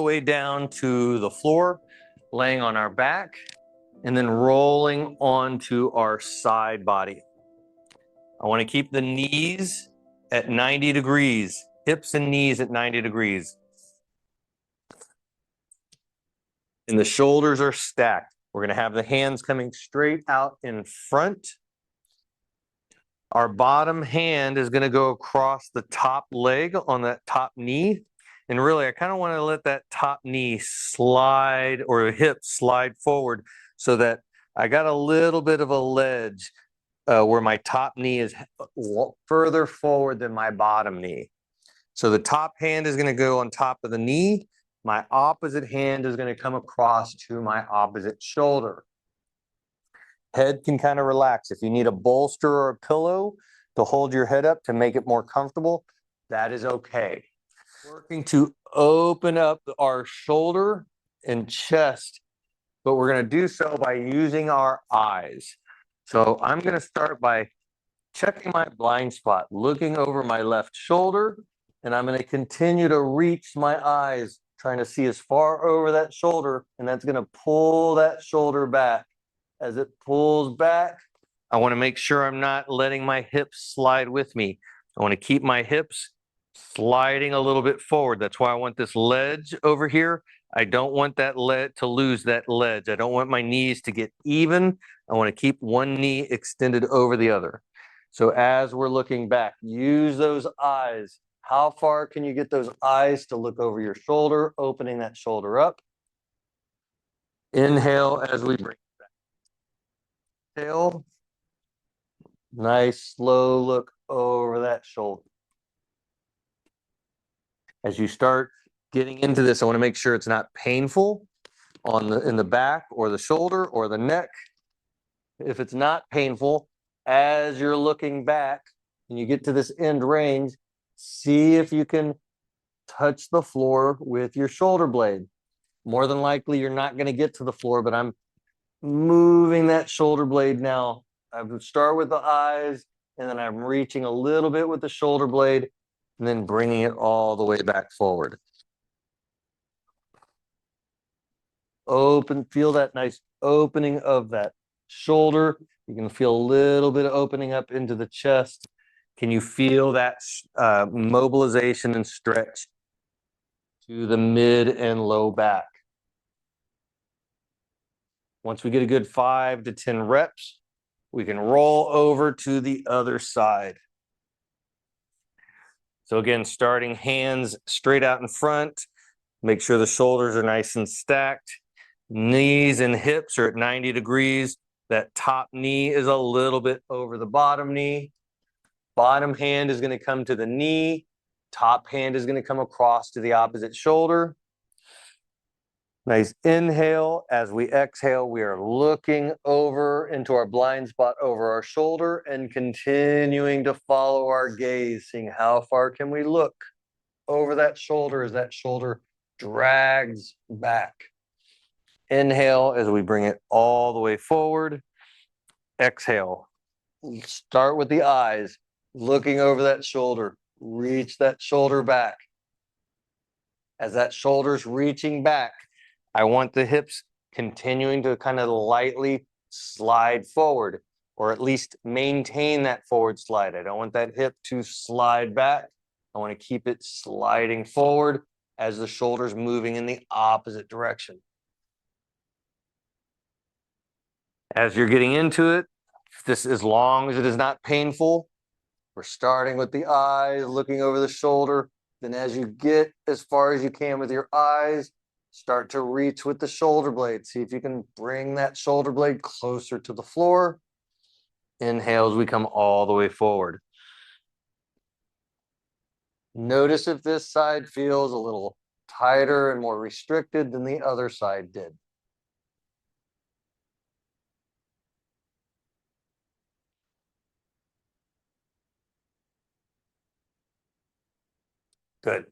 way down to the floor, laying on our back, and then rolling onto our side body. I want to keep the knees at 90 degrees, hips and knees at 90 degrees. And the shoulders are stacked. We're going to have the hands coming straight out in front. Our bottom hand is going to go across the top leg on that top knee. And really, I kind of want to let that top knee slide, or hip slide forward, so that I got a little bit of a ledge where my top knee is further forward than my bottom knee. So the top hand is going to go on top of the knee. My opposite hand is going to come across to my opposite shoulder. Head can kind of relax. If you need a bolster or a pillow to hold your head up to make it more comfortable, that is okay. Working to open up our shoulder and chest, but we're going to do so by using our eyes. So I'm going to start by checking my blind spot, looking over my left shoulder, and I'm going to continue to reach my eyes, trying to see as far over that shoulder, and that's going to pull that shoulder back. As it pulls back, I want to make sure I'm not letting my hips slide with me. I want to keep my hips sliding a little bit forward. That's why I want this ledge over here. I don't want that to lose that ledge. I don't want my knees to get even. I want to keep one knee extended over the other. So as we're looking back, use those eyes. How far can you get those eyes to look over your shoulder, opening that shoulder up? Inhale as we bring it back. Exhale. Nice, slow look over that shoulder. As you start getting into this, I want to make sure it's not painful in the back or the shoulder or the neck. If it's not painful, as you're looking back and you get to this end range, see if you can touch the floor with your shoulder blade. More than likely, you're not going to get to the floor, but I'm moving that shoulder blade now. I would start with the eyes, and then I'm reaching a little bit with the shoulder blade, and then bringing it all the way back forward. Open, feel that nice opening of that shoulder. You can feel a little bit of opening up into the chest. Can you feel that mobilization and stretch to the mid and low back? Once we get a good 5 to 10 reps, we can roll over to the other side. So again, starting hands straight out in front. Make sure the shoulders are nice and stacked. Knees and hips are at 90 degrees. That top knee is a little bit over the bottom knee. Bottom hand is going to come to the knee. Top hand is going to come across to the opposite shoulder. Nice inhale. As we exhale, we are looking over into our blind spot over our shoulder and continuing to follow our gaze, seeing how far can we look over that shoulder as that shoulder drags back. Inhale as we bring it all the way forward. Exhale. Start with the eyes, looking over that shoulder. Reach that shoulder back. As that shoulder's reaching back, I want the hips continuing to kind of lightly slide forward, or at least maintain that forward slide. I don't want that hip to slide back. I want to keep it sliding forward as the shoulder's moving in the opposite direction. As you're getting into it, as long as it is not painful, we're starting with the eyes, looking over the shoulder. Then as you get as far as you can with your eyes, start to reach with the shoulder blade. See if you can bring that shoulder blade closer to the floor. Inhale as we come all the way forward. Notice if this side feels a little tighter and more restricted than the other side did. Good.